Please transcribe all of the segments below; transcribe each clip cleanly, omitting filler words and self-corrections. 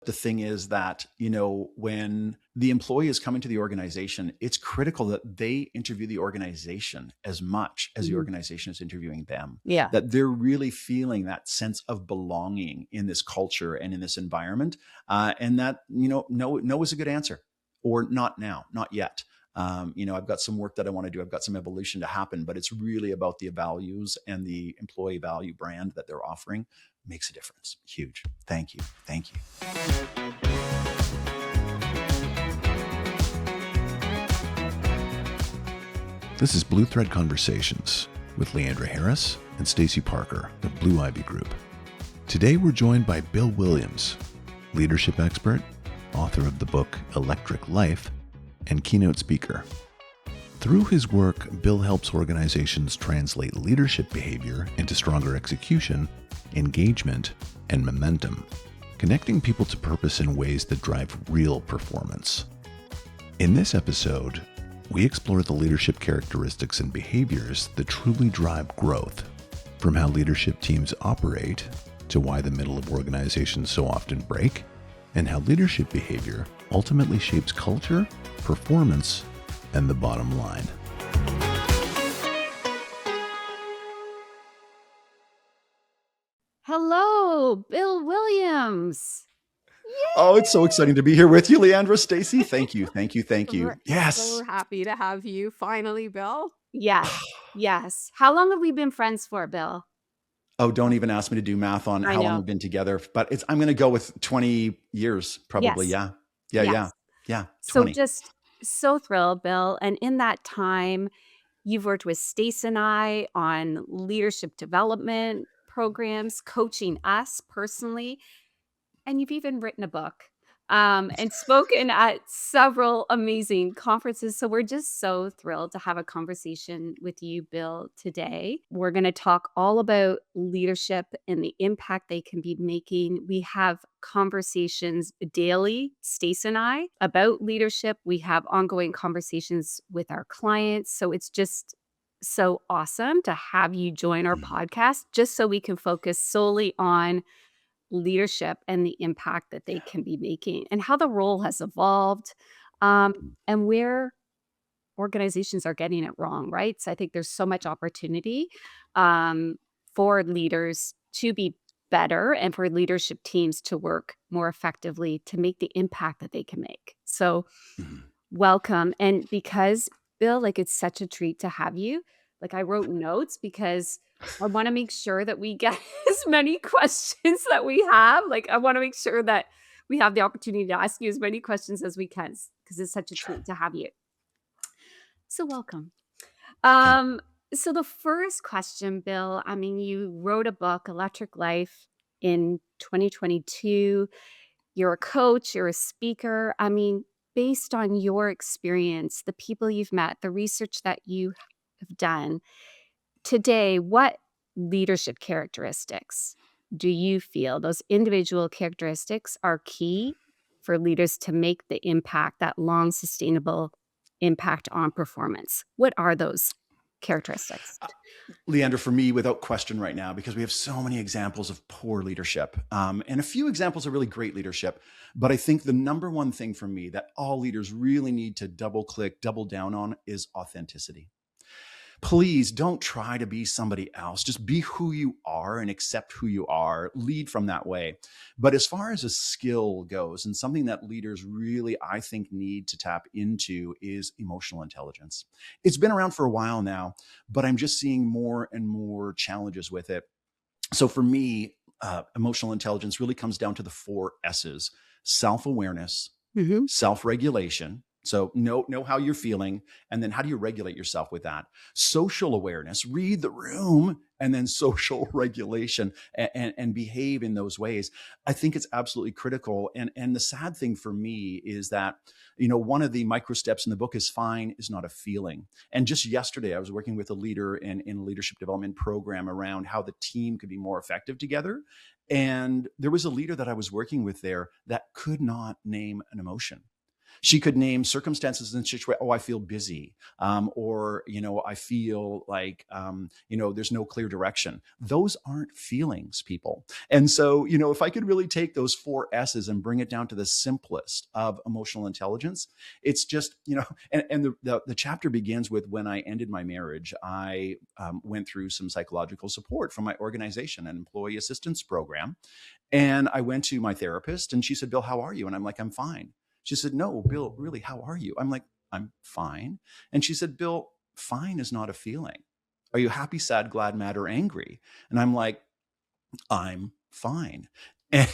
The thing is that, when the employee is coming to the organization, it's critical that they interview the organization as much as the organization is interviewing them. Yeah. That they're really feeling that sense of belonging in this culture and in this environment. And that, no is a good answer, or not now, not yet. I've got some work that I want to do. I've got some evolution to happen, but it's really about the values and the employee value brand that they're offering makes a difference. Huge. Thank you. Thank you. This is Blu Thread Conversations with Leandra Harris and Stacy Parker of Blue Ivy Group. Today we're joined by Bill Williams, leadership expert, author of the book Electric Life, and keynote speaker. Through his work, Bill helps organizations translate leadership behavior into stronger execution, engagement, and momentum, connecting people to purpose in ways that drive real performance. In this episode, we explore the leadership characteristics and behaviors that truly drive growth, from how leadership teams operate to why the middle of organizations so often break, and how leadership behavior ultimately shapes culture, performance, and the bottom line. Hello, Bill Williams. Oh, it's so exciting to be here with you, Leandra, Stacy. Thank you. Thank you. Thank you. Yes. So happy to have you finally, Bill. Yes. Yes. How long have we been friends for, Bill? Oh, don't even ask me to do math on how long we've been together, but I'm going to go with 20 years, probably. Yes. Yeah. 20. So just so thrilled, Bill. And in that time, you've worked with Stacy and I on leadership development programs, coaching us personally. And you've even written a book and spoken at several amazing conferences. So we're just so thrilled to have a conversation with you, Bill, today. We're going to talk all about leadership and the impact they can be making. We have conversations daily, Stacy and I, about leadership. We have ongoing conversations with our clients. So it's just so awesome to have you join our podcast, just so we can focus solely on leadership and the impact that they can be making and how the role has evolved, and where organizations are getting it wrong, right? So I think there's so much opportunity for leaders to be better and for leadership teams to work more effectively to make the impact that they can make. So welcome. And because, Bill, it's such a treat to have you. I wrote notes because I want to make sure that we get as many questions that we have. I want to make sure that we have the opportunity to ask you as many questions as we can, because it's such a treat to have you. So welcome. So the first question, Bill, you wrote a book, Electric Life, in 2022. You're a coach, you're a speaker. Based on your experience, the people you've met, the research that you have done today, what leadership characteristics do you feel those individual characteristics are key for leaders to make the impact, that long sustainable impact on performance? What are those characteristics? Leandra, for me, without question right now, because we have so many examples of poor leadership and a few examples of really great leadership. But I think the number one thing for me that all leaders really need to double down on is authenticity. Please don't try to be somebody else. Just be who you are and accept who you are. Lead from that way. But as far as a skill goes, and something that leaders really, I think, need to tap into is emotional intelligence. It's been around for a while now, but I'm just seeing more and more challenges with it. So for me, emotional intelligence really comes down to the 4 S's: self-awareness, self-regulation. So know how you're feeling, and then how do you regulate yourself with that? Social awareness, read the room, and then social regulation and behave in those ways. I think it's absolutely critical. And the sad thing for me is that, one of the micro steps in the book is fine is not a feeling. And just yesterday, I was working with a leader in a leadership development program around how the team could be more effective together. And there was a leader that I was working with there that could not name an emotion. She could name circumstances in situation. Oh, I feel busy, or I feel like there's no clear direction. Those aren't feelings, people. And so if I could really take those 4 S's and bring it down to the simplest of emotional intelligence, it's just and the chapter begins with when I ended my marriage. I went through some psychological support from my organization, an employee assistance program. And I went to my therapist and she said, Bill, how are you? And I'm like, I'm fine. She said, no, Bill, really, how are you? I'm like, I'm fine. And she said, Bill, fine is not a feeling. Are you happy, sad, glad, mad, or angry? And I'm like, I'm fine. And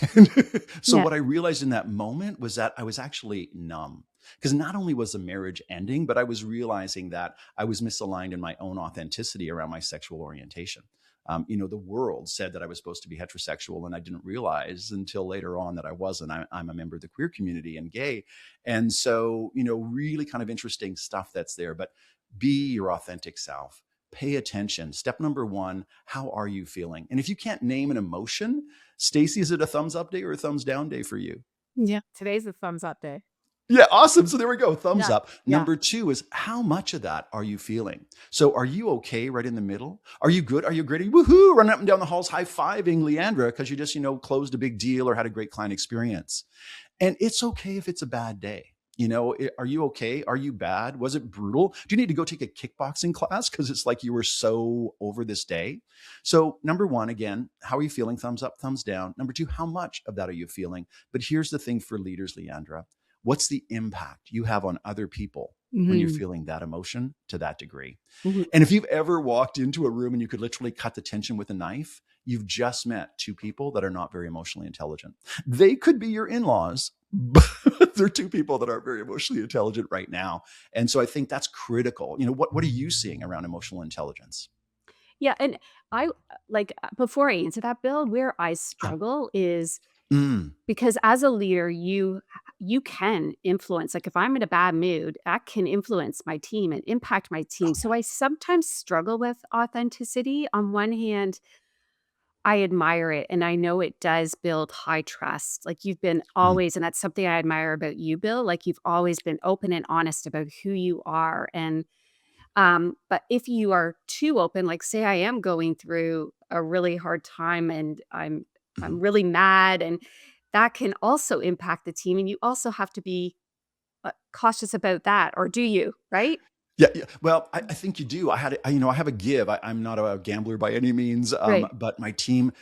so Yeah. what I realized in that moment was that I was actually numb, because not only was the marriage ending, but I was realizing that I was misaligned in my own authenticity around my sexual orientation. The world said that I was supposed to be heterosexual, and I didn't realize until later on that I wasn't. I'm a member of the queer community and gay. And so, really kind of interesting stuff that's there. But be your authentic self. Pay attention. Step number 1, how are you feeling? And if you can't name an emotion, Stacy, is it a thumbs up day or a thumbs down day for you? Yeah. Today's a thumbs up day. Yeah, awesome. So there we go. Thumbs Yeah. up. Number 2 is how much of that are you feeling? So are you okay right in the middle? Are you good? Are you gritty? Woohoo! Running up and down the halls, high-fiving Leandra because you just, closed a big deal or had a great client experience. And it's okay if it's a bad day. Are you okay? Are you bad? Was it brutal? Do you need to go take a kickboxing class because it's like you were so over this day? So number 1, again, how are you feeling? Thumbs up, thumbs down. Number 2, how much of that are you feeling? But here's the thing for leaders, Leandra. What's the impact you have on other people when you're feeling that emotion to that degree? Mhm. And if you've ever walked into a room and you could literally cut the tension with a knife, you've just met 2 people that are not very emotionally intelligent. They could be your in-laws, but they're 2 people that aren't very emotionally intelligent right now. And so I think that's critical. What are you seeing around emotional intelligence? Yeah, and I before I answer that, Bill, where I Ah, struggle is mm, because as a leader, you can influence. Like if I'm in a bad mood, that can influence my team and impact my team. So I sometimes struggle with authenticity. On one hand, I admire it and I know it does build high trust. Like you've been mm, always, and that's something I admire about you, Bill. Like you've always been open and honest about who you are. And but if you are too open, like say I am going through a really hard time and I'm mm. really mad, and that can also impact the team, and you also have to be cautious about that, or do you? Right? Yeah, yeah. Well, I think you do. I have a give. I'm not a gambler by any means, Right. but my team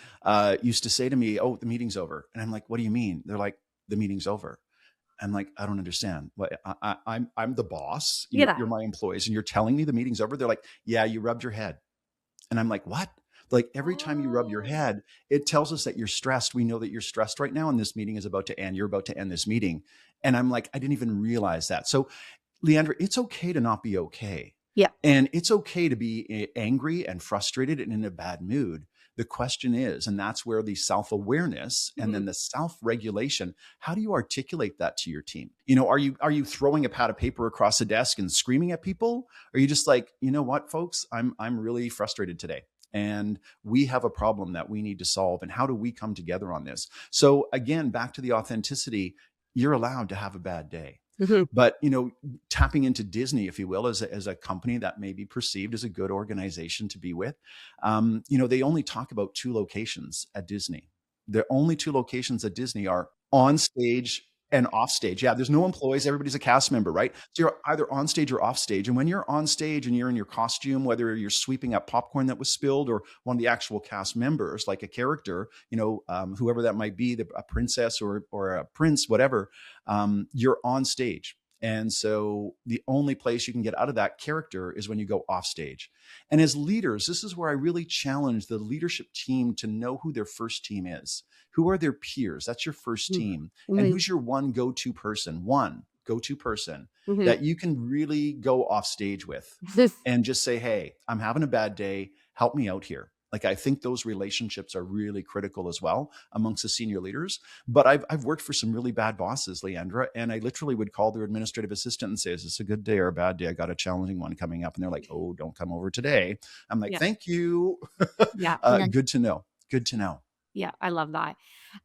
used to say to me, "Oh, the meeting's over," and I'm like, "What do you mean?" They're like, "The meeting's over." I'm like, "I don't understand. What? I'm the boss. Yeah. You're my employees, and you're telling me the meeting's over." They're like, "Yeah, you rubbed your head," and I'm like, "What?" Like every time you rub your Oh. head, it tells us that you're stressed. We know that you're stressed right now, and this meeting is about to end. You're about to end this meeting, and I'm like, I didn't even realize that. So Leandra, it's okay to not be okay. Yeah. And it's okay to be angry and frustrated and in a bad mood. The question is, and that's where the self-awareness and Mhm. then the self-regulation, how do you articulate that to your team? Are you throwing a pad of paper across the desk and screaming at people? Or are you just like, you know what, folks, I'm really frustrated today. And we have a problem that we need to solve. And how do we come together on this? So again, back to the authenticity, you're allowed to have a bad day. Mhm. But tapping into Disney, if you will, as a company that may be perceived as a good organization to be with, they only talk about 2 locations at Disney. The only 2 locations at Disney are on stage and off stage. Yeah, there's no employees. Everybody's a cast member, right? So you're either on stage or off stage. And when you're on stage and you're in your costume, whether you're sweeping up popcorn that was spilled or one of the actual cast members, like a character, whoever that might be, a princess or a prince, whatever, you're on stage. And so the only place you can get out of that character is when you go off stage. And as leaders, this is where I really challenge the leadership team to know who their first team is. Who are their peers? That's your first Mhm. team. And Mhm. who's your one go-to person Mhm. that you can really go off stage with and just say, hey, I'm having a bad day. Help me out here. Like, I think those relationships are really critical as well amongst the senior leaders. But I've worked for some really bad bosses, Leandra, and I literally would call their administrative assistant and say, is this a good day or a bad day? I got a challenging one coming up. And they're like, oh, don't come over today. I'm like, Yeah. thank you. Yeah. Yeah. Good to know. Good to know. Yeah. I love that.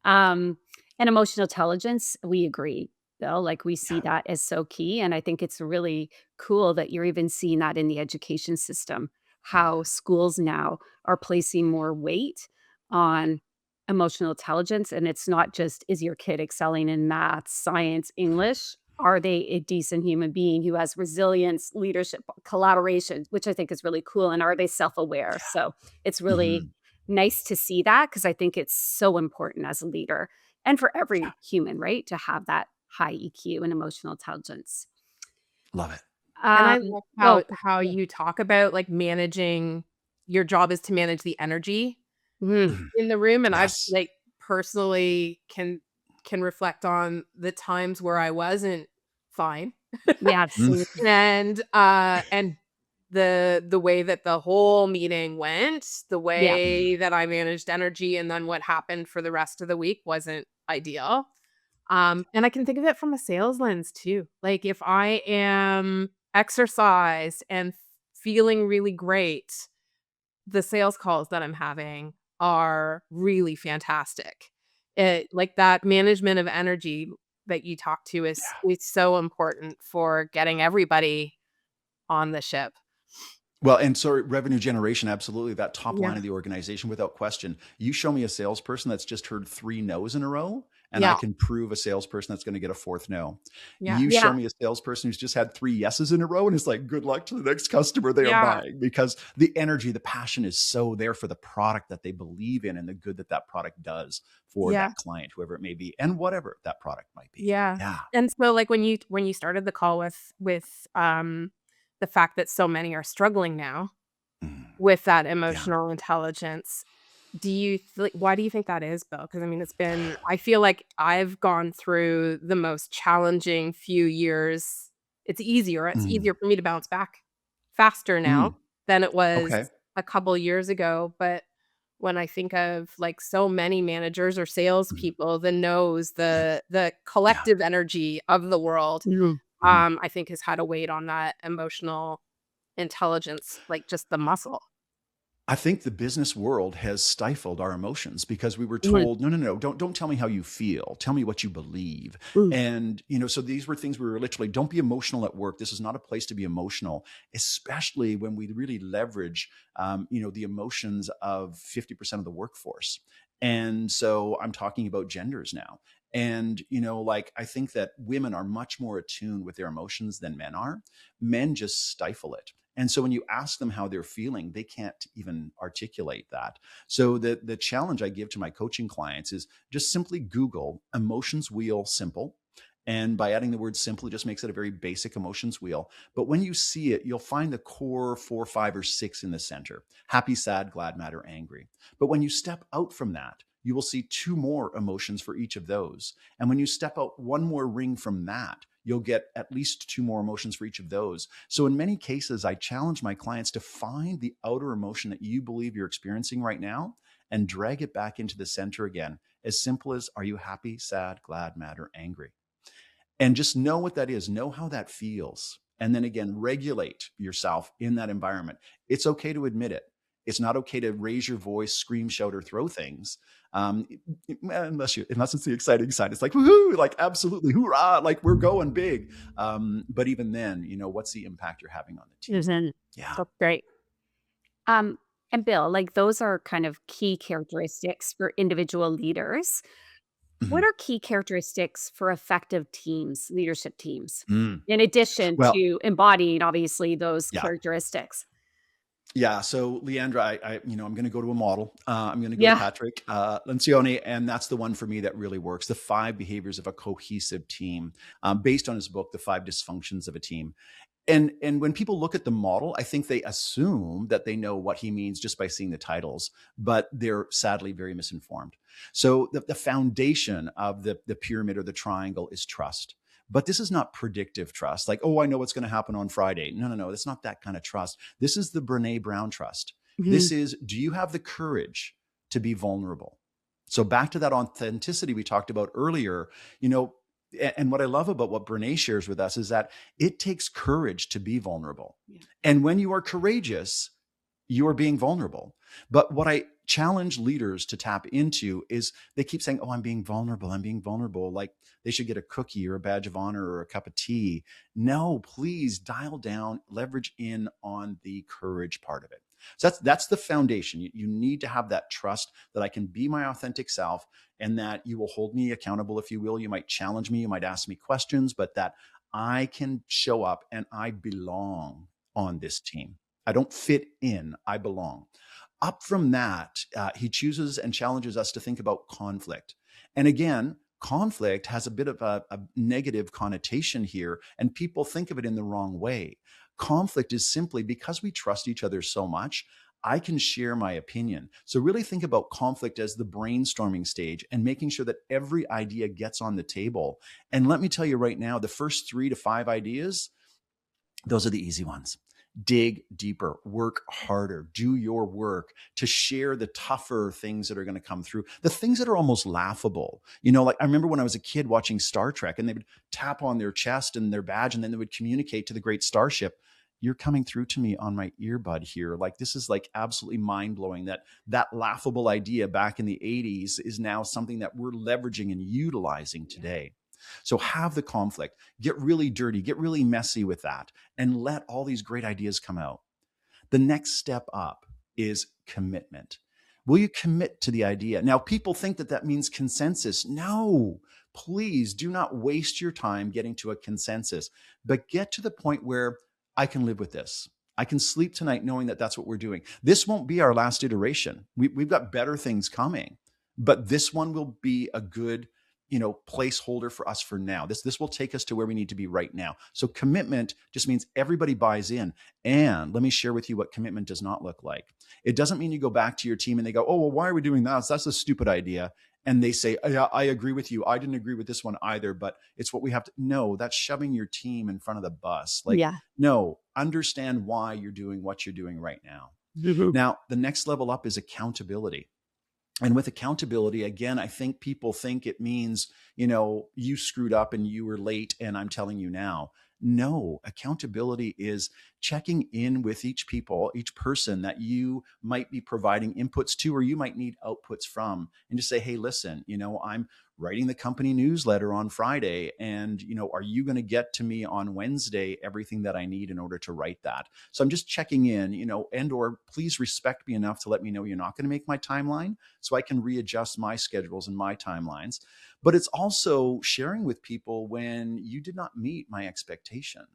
Um, and emotional intelligence, we agree. Bill. Like we see that as so key. And I think it's really cool that you're even seeing that in the education system, how schools now are placing more weight on emotional intelligence. And it's not just, is your kid excelling in math, science, English? Are they a decent human being who has resilience, leadership, collaboration, which I think is really cool? And are they self aware? So it's really Mhm. nice to see that because I think it's so important as a leader and for every human, right, to have that high EQ and emotional intelligence. Love it. And I Um, love oh, how yeah. you talk about, like, managing your job is to manage the energy Mhm. Mhm. in the room, and I've, Yes. like, personally can reflect on the times where I wasn't fine. Yeah, Mm. absolutely. And the way that the whole meeting went, the Yeah. way that I managed energy, and then what happened for the rest of the week wasn't ideal. And I can think of it from a sales lens too. Like if I am exercised and feeling really great, the sales calls that I'm having are really fantastic. It like that management of energy that you talk to is so important for getting everybody on the ship. Well, and so revenue generation, absolutely. That top line Yeah. of the organization, without question. You show me a salesperson that's just heard 3 no's in a row, and I Yeah. can prove a salesperson that's going to get a fourth no. Yeah. You show Yeah. me a salesperson who's just had 3 yeses in a row, and it's like, good luck to the next customer they are Yeah. buying, because the energy, the passion is so there for the product that they believe in and the good that that product does for Yeah. that client, whoever it may be, and whatever that product might be. Yeah. Yeah. And so like when you started the call with the fact that so many are struggling now Mm. with that Yeah. emotional intelligence, why do you think that is, Bill? Because I mean, I feel like I've gone through the most challenging few years. It's Mm. easier for me to bounce back faster now Mm. than it was Okay. a couple years ago. But when I think of like so many managers or Mm. salespeople, the knows, the Yeah. collective energy of the world, Mhm. Mhm. I think has had a weight on that emotional intelligence, like just the muscle. I think the business world has stifled our emotions because we were Mhm. told, no, no, no, don't tell me how you feel. Tell me what you believe. Mm. And, so these were things we were literally, don't be emotional at work. This is not a place to be emotional, especially when we really leverage, the emotions of 50% of the workforce. And so I'm talking about genders now. And, like I think that women are much more attuned with their emotions than men are. Men just stifle it. And so when you ask them how they're feeling, they can't even articulate that. So the challenge I give to my coaching clients is just simply Google emotions wheel simple. And by adding the word simple, it just makes it a very basic emotions wheel. But when you see it, you'll find the core 4, 5, or 6 in the center: happy, sad, glad, mad, or angry. But when you step out from that, you will see 2 more emotions for each of those. And when you step out one more ring from that, you'll get at least 2 more emotions for each of those. So in many cases, I challenge my clients to find the outer emotion that you believe you're experiencing right now and drag it back into the center again. As simple as, are you happy, sad, glad, mad, or angry? And just know what that is, know how that feels. And then again, regulate yourself in that environment. It's okay to admit it. It's not okay to raise your voice, scream, shout, or throw things. Um, unless it's the exciting side. It's like, woohoo, like absolutely, hoorah, like we're going big. But even then, what's the impact you're having on the team? Mhm. Yeah. That's great. Um, and Bill, like those are kind of key characteristics for individual leaders. What Mhm. are key characteristics for effective teams, leadership teams, Mm. in addition Well, to embodying obviously those yeah. characteristics? Yeah. So Leandra, I'm going to go to a model. I'm going to go to Yeah. Patrick Lencioni, and that's the one for me that really works. The 5 behaviors of a cohesive team, based on his book, The 5 Dysfunctions of a Team. And when people look at the model, I think they assume that they know what he means just by seeing the titles, but they're sadly very misinformed. So the foundation of the pyramid or the triangle is trust. But this is not predictive trust, like, oh, I know what's going to happen on Friday. No, no, no. It's not that kind of trust. This is the Brene Brown trust. This Mhm. is, do you have the courage to be vulnerable? So back to that authenticity we talked about earlier, and what I love about what Brene shares with us is that it takes courage to be vulnerable. Yeah. And when you are courageous, you are being vulnerable. But what I challenge leaders to tap into is they keep saying, oh, I'm being vulnerable. I'm being vulnerable. Like they should get a cookie or a badge of honor or a cup of tea. No, please dial down, leverage in on the courage part of it. So that's the foundation. You need to have that trust that I can be my authentic self and that you will hold me accountable, if you will. You might challenge me, you might ask me questions, but that I can show up and I belong on this team. I don't fit in, I belong. Up from that, he chooses and challenges us to think about conflict. And again, conflict has a bit of a negative connotation here, and people think of it in the wrong way. Conflict is simply because we trust each other so much, I can share my opinion. So really think about conflict as the brainstorming stage and making sure that every idea gets on the table. And let me tell you right now, the first 3 to 5 ideas, those are the easy ones. Dig deeper, work harder, do your work to share the tougher things that are going to come through, the things that are almost laughable. Like I remember when I was a kid watching Star Trek and they would tap on their chest and their badge and then they would communicate to the great starship. You're coming through to me on my earbud here. Like this is like absolutely mind blowing that laughable idea back in the 80s is now something that we're leveraging and utilizing today. So have the conflict, get really dirty, get really messy with that, and let all these great ideas come out. The next step up is commitment. Will you commit to the idea? Now, people think that means consensus. No, please do not waste your time getting to a consensus, but get to the point where I can live with this. I can sleep tonight knowing that that's what we're doing. This won't be our last iteration. We've got better things coming, but this one will be a good placeholder for us for now. This will take us to where we need to be right now. So commitment just means everybody buys in. And let me share with you what commitment does not look like. It doesn't mean you go back to your team and they go, oh, well, why are we doing that? That's a stupid idea. And they say, yeah, I agree with you. I didn't agree with this one either, but it's what we have to. No, that's shoving your team in front of the bus. Like, Yeah. no, understand why you're doing what you're doing right now. Now, the next level up is accountability. And with accountability, again, I think people think it means, you screwed up and you were late and I'm telling you now. No, accountability is checking in with each person that you might be providing inputs to, or you might need outputs from, and just say, hey, listen, I'm writing the company newsletter on Friday. And, are you going to get to me on Wednesday everything that I need in order to write that? So I'm just checking in, and or please respect me enough to let me know you're not going to make my timeline so I can readjust my schedules and my timelines. But it's also sharing with people when you did not meet my expectation.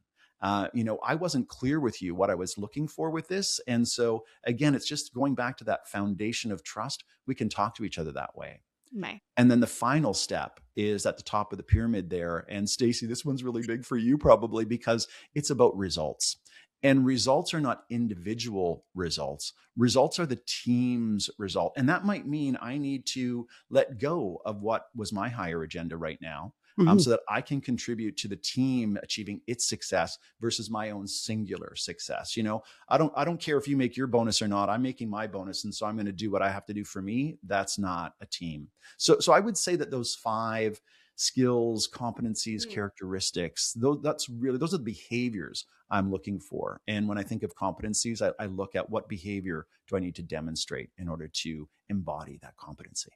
I wasn't clear with you what I was looking for with this. And so again, it's just going back to that foundation of trust. We can talk to each other that way. Right. And then the final step is at the top of the pyramid there. And Stacy, this one's really big for you probably because it's about results. And results are not individual results. Results are the team's result. And that might mean I need to let go of what was my higher agenda right now. So that I can contribute to the team achieving its success versus my own singular success. I don't care if you make your bonus or not. I'm making my bonus, and so I'm going to do what I have to do for me. That's not a team. So I would say that those 5 skills, competencies, characteristics, those are the behaviors I'm looking for. And when I think of competencies, I look at what behavior do I need to demonstrate in order to embody that competency.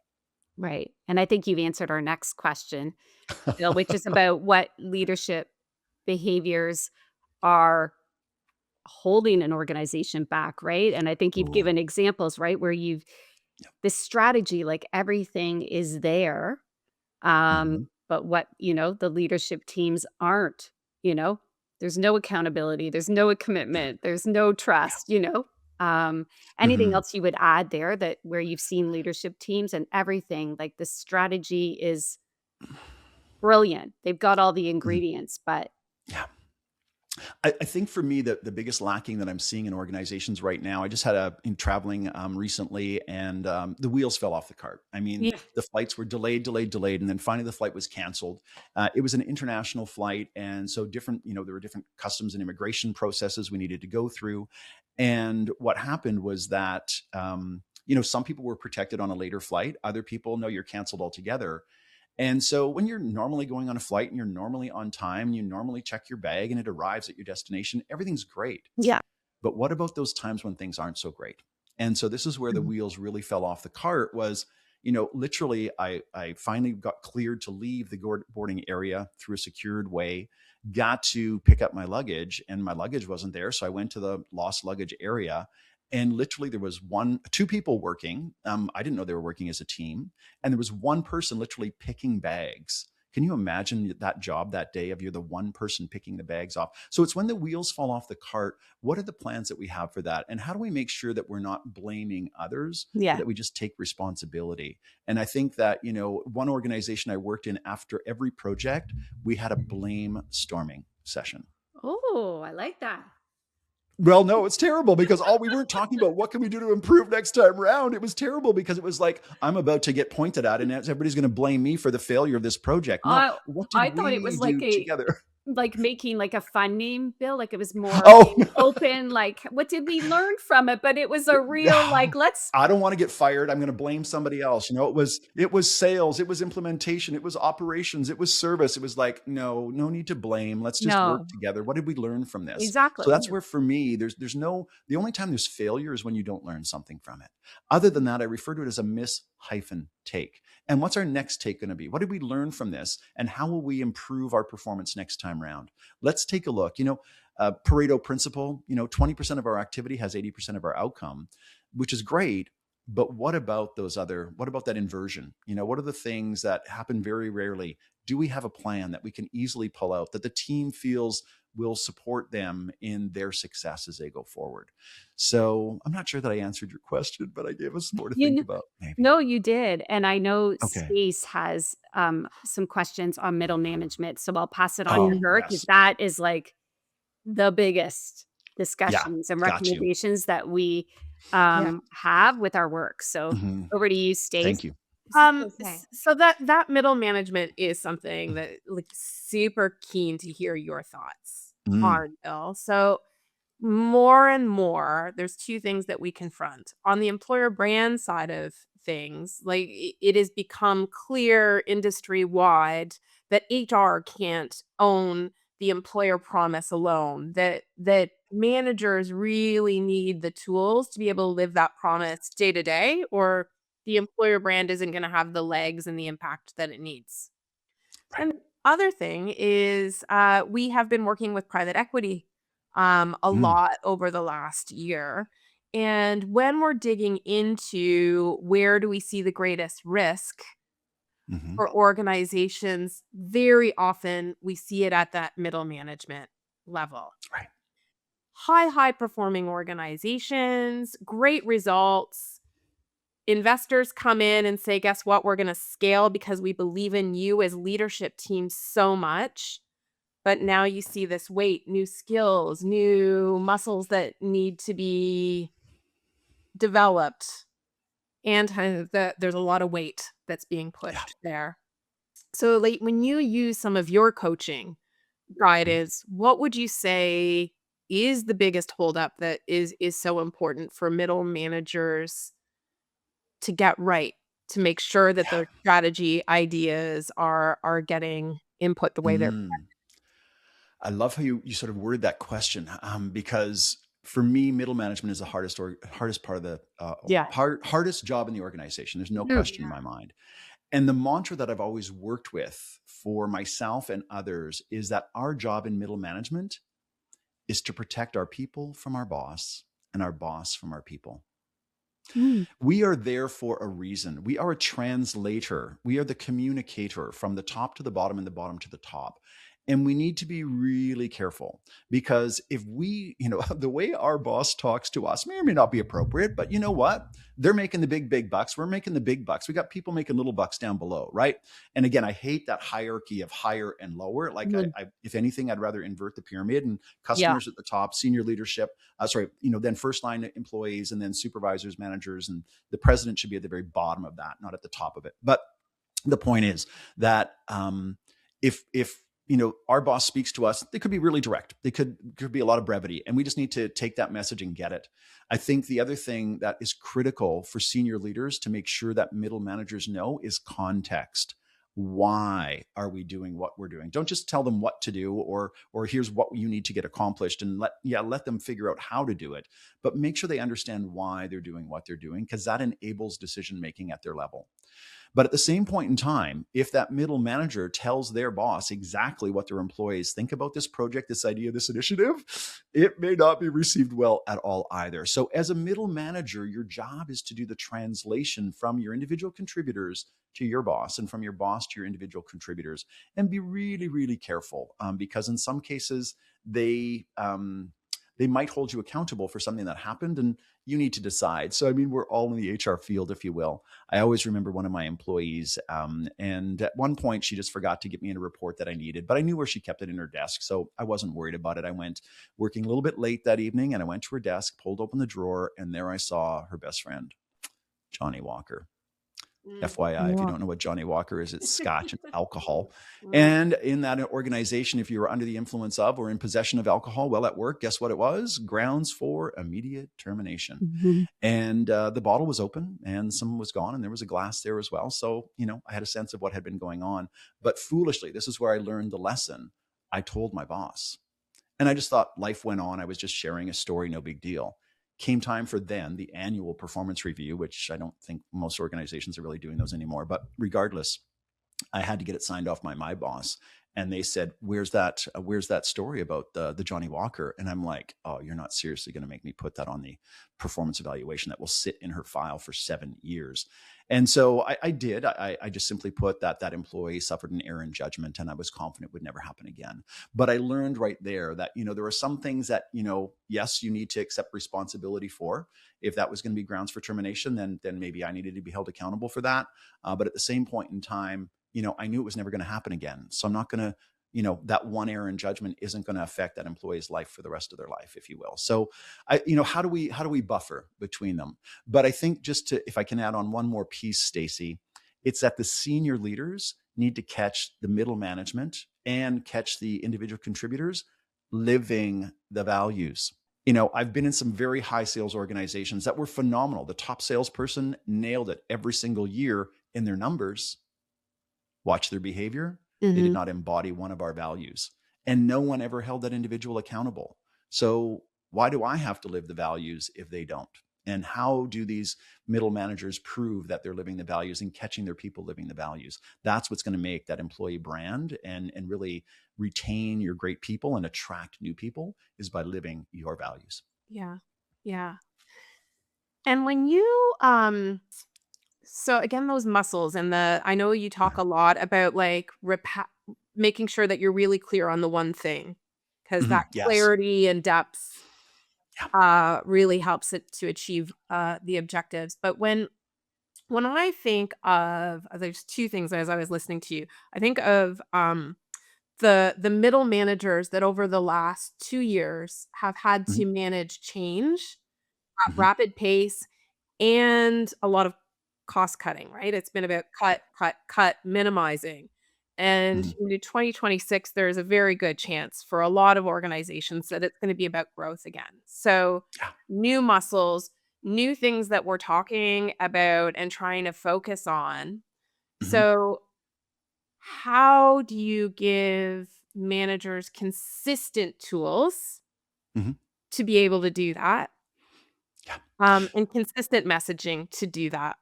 Right. And I think you've answered our next question, Bill, which is about what leadership behaviors are holding an organization back, right? And I think you've Ooh. given examples, right, where Yep. this strategy, like everything is there, Mhm. but what, the leadership teams aren't, there's no accountability, there's no commitment, there's no Yeah. trust. Anything Mhm. else you would add there that where you've seen leadership teams and everything, like the strategy is brilliant. They've got all the Mhm. ingredients, but Yeah. I think for me, the biggest lacking that I'm seeing in organizations right now, I just had in traveling recently, and the wheels fell off the cart. I mean, yeah. the flights were delayed, and then finally the flight was canceled. It was an international flight, and so different, there were different customs and immigration processes we needed to go through. And what happened was that, some people were protected on a later flight. Other people, no, you're canceled altogether. And so when you're normally going on a flight and you're normally on time, you normally check your bag and it arrives at your destination, everything's great. Yeah. But what about those times when things aren't so great? And so this is where the Mhm. wheels really fell off the cart was, literally I finally got cleared to leave the boarding area through a secured way, got to pick up my luggage, and my luggage wasn't there. So I went to the lost luggage area, and literally there was two people working. I didn't know they were working as a team. And there was one person literally picking bags. Can you imagine that job that day of you're the one person picking the bags off? So it's when the wheels fall off the cart. What are the plans that we have for that? And how do we make sure that we're not blaming others, but Yeah. that we just take responsibility? And I think that, one organization I worked in, after every project, we had a blame storming session. Oh, I like that. Well, no, it's terrible because we weren't talking about what can we do to improve next time around. It was terrible because it was like, I'm about to get pointed at and everybody's going to blame me for the failure of this project. No, I what I did thought it we was do together? like making like a fun name, Bill, like it was more Oh, open, like what did we learn from it? But it was a real like, let's I don't want to get fired. I'm going to blame somebody else. It was sales, it was implementation, it was operations, it was service. It was like, no need to blame. Let's just work no, together. What did we learn from this? So exactly. that's where for me, the only time there's failure is when you don't learn something from it. Other than that, I refer to it as a miss-take. And what's our next take going to be? What did we learn from this? And how will we improve our performance next time around? Let's take a look. Pareto principle, 20% of our activity has 80% of our outcome, which is great. But what about that inversion? What are the things that happen very rarely? Do we have a plan that we can easily pull out that the team feels will support them in their success as they go forward? So I'm not sure that I answered your question, but I gave us more to You think kn about, maybe. No, you did, and I know Okay. Stace has, some questions on middle management, so I'll pass it on to Oh, her because yes. that is, like, the biggest Yeah. discussions and Got you. recommendations that we, Yeah. have with our work, so Hmm. over to you, Stace. Thank you. Okay. So that middle management is something that like super keen to hear your thoughts Mm, on, Bill. So more and more, there's two things that we confront. On the employer brand side of things, like it has become clear industry wide that HR can't own the employer promise alone, that managers really need the tools to be able to live that promise day to day, or the employer brand isn't going to have the legs and the impact that it needs. right. And other thing is, we have been working with private equity a Mm, lot over the last year. And when we're digging into where do we see the greatest risk hmm. for organizations, very often we see it at that middle management level. Right. High performing organizations, great results. Investors come in and say, guess what? We're going to scale because we believe in you as leadership team so much. But now you see this weight, new skills, new muscles that need to be developed. And kind of there's a lot of weight that's being Yeah. pushed there. So, like, when you use some of your coaching Mhm. guidance, what would you say is the biggest holdup that is so important for middle managers to get right, to make sure that Yeah. their strategy ideas are getting input the way they're. Mm. I love how you sort of worded that question, because for me, middle management is the hardest part of the Yeah. hardest job in the organization. There's no Mm, question in my mind. And the mantra that I've always worked with for myself and others is that our job in middle management is to protect our people from our boss and our boss from our people. mm, We are there for a reason. We are a translator. We are the communicator from the top to the bottom and the bottom to the top. And we need to be really careful because if the way our boss talks to us may or may not be appropriate, but you know what? They're making the big bucks. We're making the big bucks. We got people making little bucks down below, right? And again, I hate that hierarchy of higher and lower. Like, mm. if anything, I'd rather invert the pyramid and Yeah. customers at the top, senior leadership, then first line employees, and then supervisors, managers, and the president should be at the very bottom of that, not at the top of it. But the point is that if our boss speaks to us, they could be really direct. They could be a lot of brevity, and we just need to take that message and get it. I think the other thing that is critical for senior leaders to make sure that middle managers know is context. why are we doing what we're doing? Don't just tell them what to do, or here's what you need to get accomplished, and let them figure out how to do it, but make sure they understand why they're doing what they're doing, because that enables decision making at their level. But at the same point in time, if that middle manager tells their boss exactly what their employees think about this project, this idea, this initiative, it may not be received well at all either. So as a middle manager, your job is to do the translation from your individual contributors to your boss, and from your boss to your individual contributors, and be really, really careful, because in some cases they might hold you accountable for something that happened, and you need to decide. So, I mean, we're all in the HR field, if you will. I always remember one of my employees, and at one point she just forgot to get me in a report that I needed, but I knew where she kept it in her desk, so I wasn't worried about it. I went working a little bit late that evening, and I went to her desk, pulled open the drawer, and there I saw her best friend, Johnny Walker. FYI, if you don't know what Johnny Walker is, it's scotch and alcohol. And in that organization, if you were under the influence of or in possession of alcohol while at work, guess what it was? Grounds for immediate termination. And the bottle was open, and some was gone, and there was a glass there as well. So, I had a sense of what had been going on. But foolishly, this is where I learned the lesson. I told my boss. And I just thought life went on. I was just sharing a story, no big deal. Came time for then the annual performance review, which I don't think most organizations are really doing those anymore. But regardless, I had to get it signed off by my boss. And they said, where's that story about the Johnny Walker? And I'm like, oh, you're not seriously going to make me put that on the performance evaluation that will sit in her file for 7 years. And so I did. I just simply put that employee suffered an error in judgment, and I was confident it would never happen again. But I learned right there that, there are some things that, yes, you need to accept responsibility for. If that was going to be grounds for termination, then maybe I needed to be held accountable for that. But at the same point in time, I knew it was never going to happen again. So I'm not going to, that one error in judgment isn't going to affect that employee's life for the rest of their life, if you will. So how do we buffer between them? But I think if I can add on one more piece, Stacy, it's that the senior leaders need to catch the middle management and catch the individual contributors living the values. I've been in some very high sales organizations that were phenomenal. The top salesperson nailed it every single year in their numbers. Watch their behavior. They did not embody one of our values, and no one ever held that individual accountable. So why do I have to live the values if they don't? And how do these middle managers prove that they're living the values and catching their people living the values? That's what's going to make that employee brand and really retain your great people and attract new people, is by living your values. Yeah. Yeah. And when you so again, those muscles and I know you talk a lot about like making sure that you're really clear on the one thing, because that Yes. clarity and depth really helps it to achieve the objectives. But when I think of, there's two things as I was listening to you. I think of the middle managers that over the last 2 years have had to manage change at rapid pace and a lot of cost cutting, right? It's been about cut, minimizing. And into 2026, there's a very good chance for a lot of organizations that it's going to be about growth again. So new muscles, new things that we're talking about and trying to focus on. So how do you give managers consistent tools to be able to do that? And consistent messaging to do that?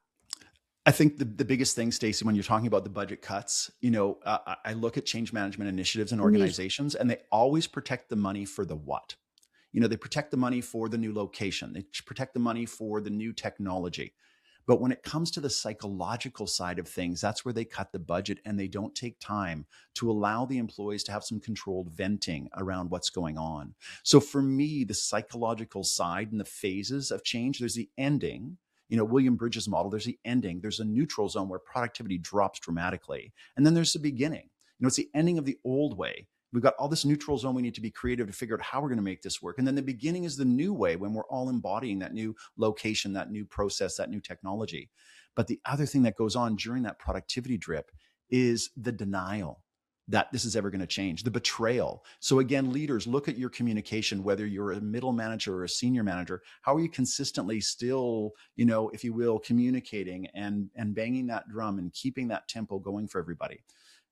I think the biggest thing, Stacy, when you're talking about the budget cuts, I look at change management initiatives in organizations, and they always protect the money for the what. They protect the money for the new location. They protect the money for the new technology. But when it comes to the psychological side of things, that's where they cut the budget, and they don't take time to allow the employees to have some controlled venting around what's going on. So for me, the psychological side and the phases of change, there's the ending. William Bridges' model, there's the ending, there's a neutral zone where productivity drops dramatically. And then there's the beginning. It's the ending of the old way. We've got all this neutral zone. We need to be creative to figure out how we're going to make this work. And then the beginning is the new way, when we're all embodying that new location, that new process, that new technology. But the other thing that goes on during that productivity drip is the denial. that this is ever going to change. The betrayal. So again, leaders, look at your communication, whether you're a middle manager or a senior manager. How are you consistently still, if you will, communicating and banging that drum and keeping that tempo going for everybody?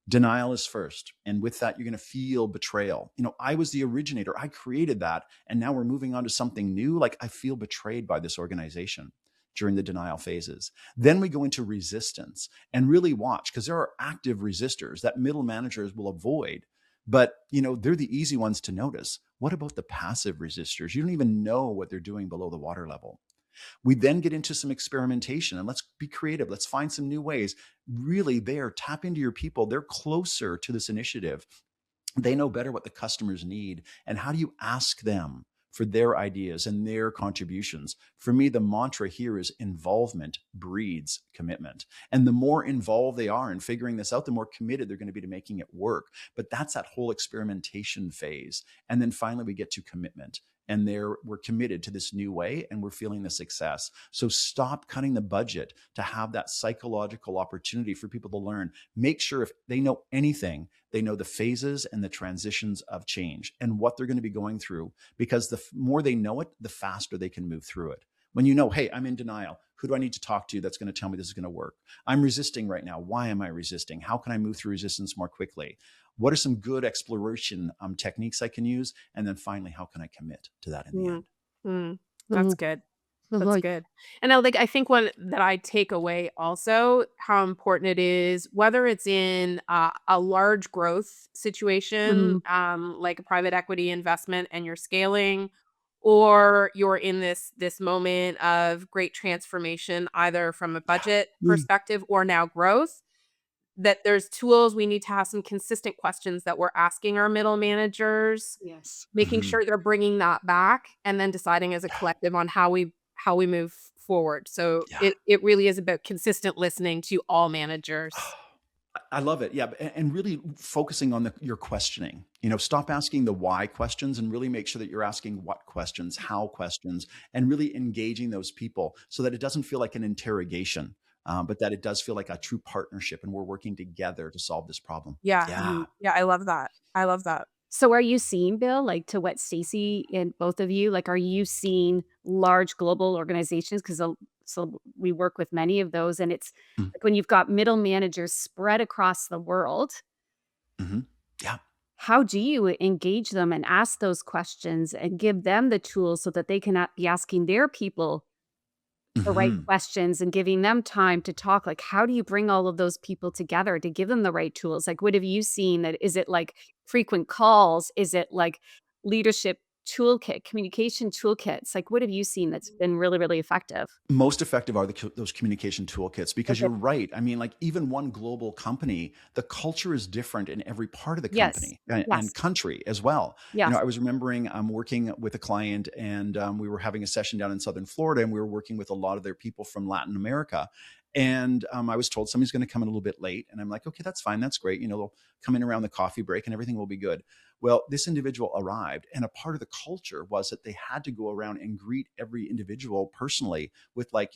Denial is first. And with that, you're going to feel betrayal. I was the originator. I created that. And now we're moving on to something new. Like, I feel betrayed by this organization during the denial phases. Then we go into resistance and really watch, because there are active resistors that middle managers will avoid. But, they're the easy ones to notice. What about the passive resistors? You don't even know what they're doing below the water level. We then get into some experimentation, and let's be creative. Let's find some new ways. Really tap into your people. They're closer to this initiative. They know better what the customers need. And how do you ask them for their ideas and their contributions? For me, the mantra here is involvement breeds commitment. And the more involved they are in figuring this out, the more committed they're going to be to making it work. But that's that whole experimentation phase. And then finally, we get to commitment. And we're committed to this new way, and we're feeling the success. So stop cutting the budget to have that psychological opportunity for people to learn. Make sure, if they know anything, they know the phases and the transitions of change and what they're going to be going through, because the more they know it, the faster they can move through it. When hey, I'm in denial. Who do I need to talk to that's going to tell me this is going to work? I'm resisting right now. Why am I resisting? How can I move through resistance more quickly? What are some good exploration techniques I can use? And then finally, how can I commit to that in the end? Mm, that's good. That's Like, good. And I think one that I take away also, how important it is, whether it's in a large growth situation, like a private equity investment, and you're scaling, or you're in this moment of great transformation, either from a budget perspective or now growth, that there's tools. We need to have some consistent questions that we're asking our middle managers, yes. making Mhm. sure they're bringing that back, and then deciding as a collective on how we move forward. So Yeah. it really is about consistent listening to all managers. I love it. Yeah. And really focusing on your questioning. Stop asking the why questions and really make sure that you're asking what questions, how questions, and really engaging those people so that it doesn't feel like an interrogation, but that it does feel like a true partnership, and we're working together to solve this problem. Yeah. Yeah. Yeah, I love that. I love that. So are you seeing, Bill, like to what Stacy and both of you, like, are you seeing large global organizations? Because so we work with many of those, and it's Mm. like when you've got middle managers spread across the world, Mhm. Yeah. how do you engage them and ask those questions and give them the tools so that they can be asking their people the right Mhm. questions and giving them time to talk? Like, how do you bring all of those people together to give them the right tools? Like, what have you seen? That is it like frequent calls? Is it like leadership toolkit, communication toolkits? Like, what have you seen that's been really, really effective? Most effective are those communication toolkits, because Okay. you're right. I mean, like, even one global company, the culture is different in every part of the Yes. company and Yes. country as well. Yes. I was remembering I'm working with a client, and we were having a session down in Southern Florida, and we were working with a lot of their people from Latin America. And I was told somebody's going to come in a little bit late. And I'm like, okay, that's fine. That's great. They'll come in around the coffee break and everything will be good. Well, this individual arrived, and a part of the culture was that they had to go around and greet every individual personally with, like,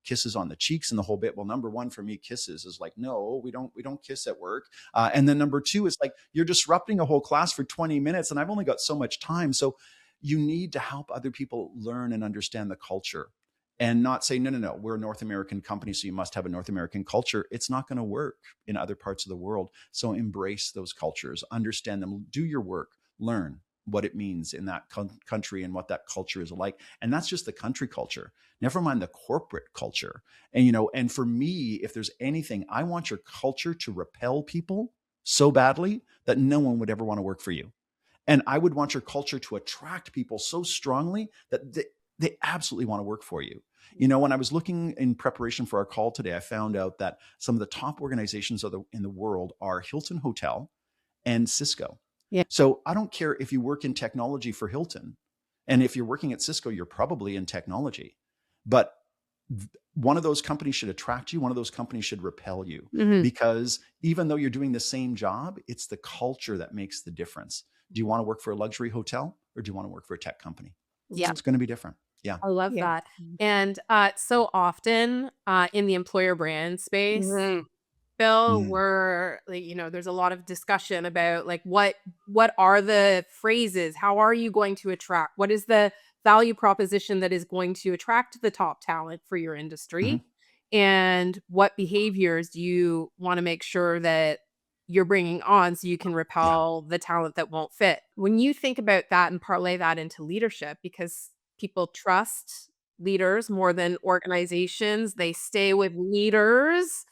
kisses on the cheeks and the whole bit. Well, number one for me, kisses is like, no, we don't kiss at work. And then number two is like, you're disrupting a whole class for 20 minutes, and I've only got so much time. So you need to help other people learn and understand the culture, and not say, no, we're a North American company, so you must have a North American culture. It's not going to work in other parts of the world. So embrace those cultures, understand them, do your work, learn what it means in that country and what that culture is like. And that's just the country culture. Never mind the corporate culture. And, and for me, if there's anything, I want your culture to repel people so badly that no one would ever want to work for you. And I would want your culture to attract people so strongly that they absolutely want to work for you. When I was looking in preparation for our call today, I found out that some of the top organizations in the world are Hilton Hotel and Cisco. Yeah. So I don't care if you work in technology for Hilton, and if you're working at Cisco, you're probably in technology. But one of those companies should attract you. One of those companies should repel you, Mhm. because even though you're doing the same job, it's the culture that makes the difference. Do you want to work for a luxury hotel, or do you want to work for a tech company? Yeah. It's going to be different. Yeah. I love Yeah. that. And so often in the employer brand space, Mhm. Bill, Mm, we're like, there's a lot of discussion about like what are the phrases? How are you going to attract? What is the value proposition that is going to attract the top talent for your mhm. industry? And what behaviors do you want to make sure that you're bringing on so you can Yeah. repel the talent that won't fit? When you think about that and parlay that into leadership, because people trust leaders more than organizations, they stay with leaders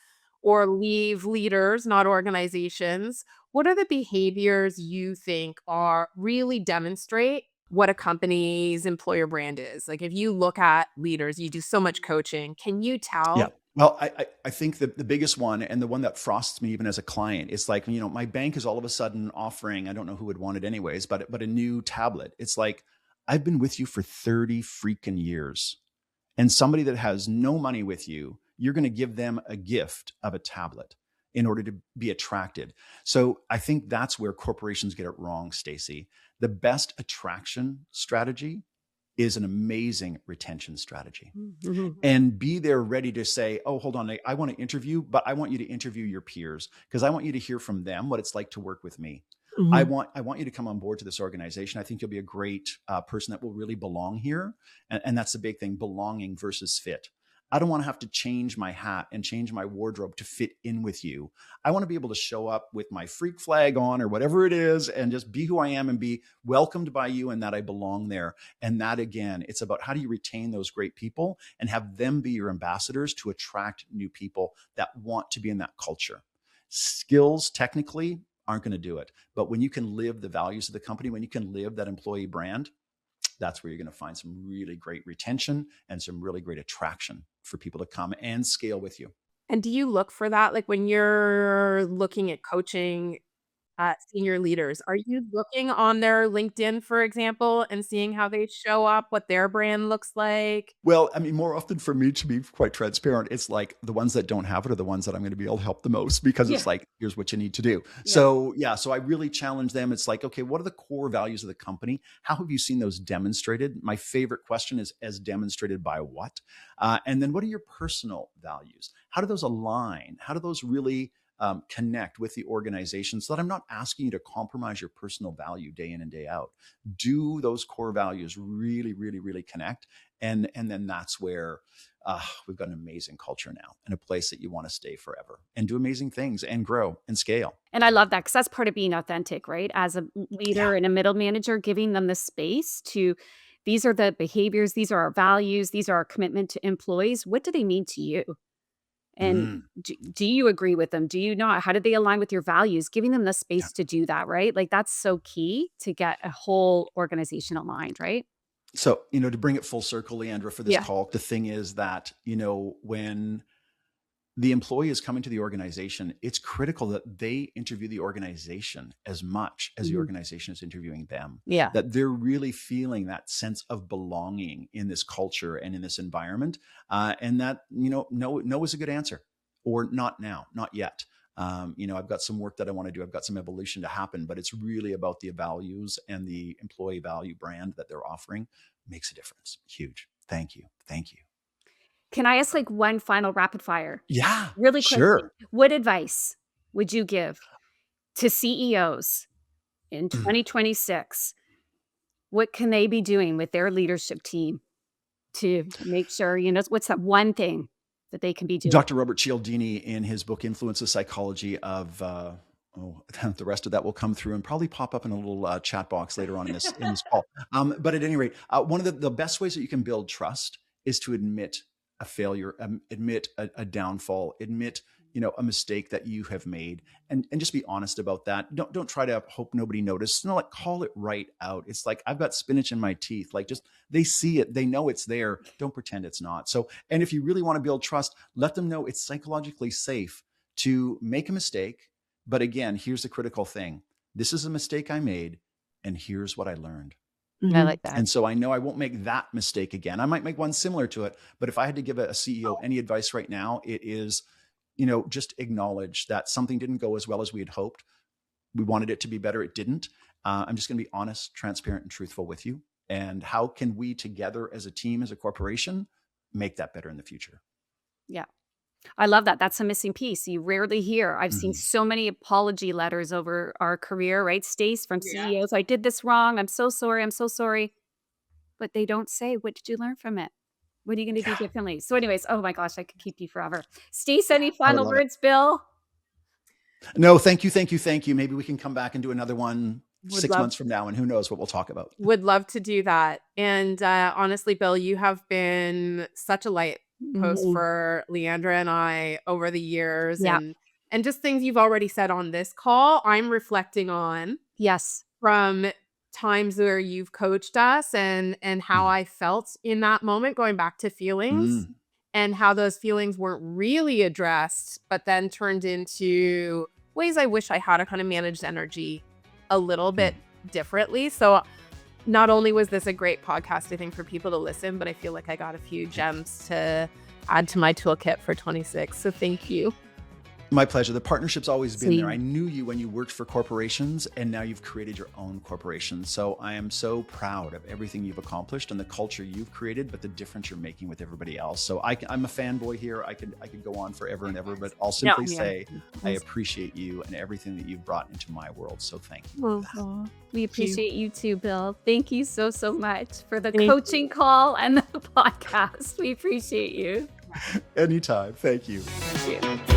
or leave leaders, not organizations. What are the behaviors you think are really demonstrate what a company's employer brand is? Like if you look at leaders, you do so much coaching. Can you Yeah. tell? Well, I think the biggest one and the one that frosts me even as a client, it's like, my bank is all of a sudden offering, I don't know who would want it anyways, but a new tablet. It's like, I've been with you for 30 freaking years. And somebody that has no money with you, you're going to give them a gift of a tablet in order to be attracted. So I think that's where corporations get it wrong, Stacy. The best attraction strategy is an amazing retention strategy, Mhm. and be there ready to say, oh, hold on, I want to interview, but I want you to interview your peers because I want you to hear from them what it's like to work with me. Mhm. I want you to come on board to this organization. I think you'll be a great person that will really belong here. And that's the big thing, belonging versus fit. I don't want to have to change my hat and change my wardrobe to fit in with you. I want to be able to show up with my freak flag on or whatever it is and just be who I am and be welcomed by you and that I belong there. And that, again, it's about how do you retain those great people and have them be your ambassadors to attract new people that want to be in that culture. Skills technically aren't going to do it. But when you can live the values of the company, when you can live that employee brand, that's where you're going to find some really great retention and some really great attraction for people to come and scale with you. And do you look for that? Like when you're looking at coaching senior leaders, are you looking on their LinkedIn, for example, and seeing how they show up, what their brand looks like? Well, I mean, more often for me, to be quite transparent, it's like the ones that don't have it are the ones that I'm going to be able to help the most because Yeah. it's like, here's what you need to do. Yeah. So, yeah, so I really challenge them. It's like, okay, what are the core values of the company? How have you seen those demonstrated? My favorite question is, as demonstrated by what? And then what are your personal values? How do those align? How do those really connect with the organization so that I'm not asking you to compromise your personal value day in and day out? Do those core values really, really, really connect? And then that's where we've got an amazing culture now and a place that you want to stay forever and do amazing things and grow and scale. And I love that because that's part of being authentic, right? As a Yeah. leader and a middle manager, giving them the space to, these are the behaviors, these are our values, these are our commitment to employees. What do they mean to you? And Mm, do you agree with them? Do you not? How do they align with your values? Giving them the yeah. space to do that, right? Like that's so key to get a whole organization aligned, right? So, to bring it full circle, Leandra, for this Yeah. call, the thing is that, when the employee is coming to the organization, it's critical that they interview the organization as much as the Mhm. organization is interviewing them, Yeah. that they're really feeling that sense of belonging in this culture and in this environment. And that, no is a good answer, or not now, not yet. I've got some work that I want to do. I've got some evolution to happen, but it's really about the values and the employee value brand that they're offering makes a difference. Huge. Thank you. Thank you. Can I ask like one final rapid fire? Yeah, Really quickly. sure. What advice would you give to CEOs in 2026? What can they be doing with their leadership team to make sure, what's that one thing that they can be doing? Dr. Robert Cialdini, in his book Influence the Psychology of the rest of that will come through and probably pop up in a little chat box later on in this call. But at any rate, one of the best ways that you can build trust is to admit a failure, admit a downfall, admit a mistake that you have made, and just be honest about that. Don't try to hope nobody noticed. No, like call it right out. It's like, I've got spinach in my teeth. Like, just, they see it, they know it's there. Don't pretend it's not. So, and if you really want to build trust, let them know it's psychologically safe to make a mistake. But again, here's the critical thing. This is a mistake I made, and here's what I learned. I Mhm. like that. And so I know I won't make that mistake again. I might make one similar to it, but if I had to give a CEO any advice right now, it is, just acknowledge that something didn't go as well as we had hoped. We wanted it to be better. It didn't. I'm just going to be honest, transparent, and truthful with you. And how can we together as a team, as a corporation, make that better in the future? Yeah. I love that. That's a missing piece. You rarely hear. I've seen Mhm. so many apology letters over our career, right? Stace from Yeah. CEOs. I did this wrong. I'm so sorry. I'm so sorry. But they don't say, what did you learn from it? What are you going to do Yeah, differently? So, anyways, oh my gosh, I could keep you forever. Stace, Yeah. any I would final love it. words, Bill? No, thank you, thank you, thank you. Maybe we can come back and do another one Would 6 love months from now, and who knows what we'll talk about. would love to do that. And honestly, Bill, you have been such a light post Mhm. for Leandra and I over the years, Yeah. and just things you've already said on this call, I'm reflecting on Yes. from times where you've coached us, and how Mm. I felt in that moment, going back to feelings, Mm. and how those feelings weren't really addressed, but then turned into ways I wish I had to kind of managed energy a little bit Mm. differently. So not only was this a great podcast, I think, for people to listen, but I feel like I got a few gems to add to my toolkit for 26. So thank you. My pleasure. The partnership's always been there. I Sweet. knew you when you worked for corporations, and now you've created your own corporation. So I am so proud of everything you've accomplished and the culture you've created, but the difference you're making with everybody else. So I'm a fanboy here. I could go on forever and ever, but I'll No, simply yeah. say I appreciate you and everything that you've brought into my world. So thank you. Well, Aw, we appreciate you too, Bill. Thank you so, so much for the Thank coaching call and the podcast. We appreciate you. Anytime. Thank you. Thank you.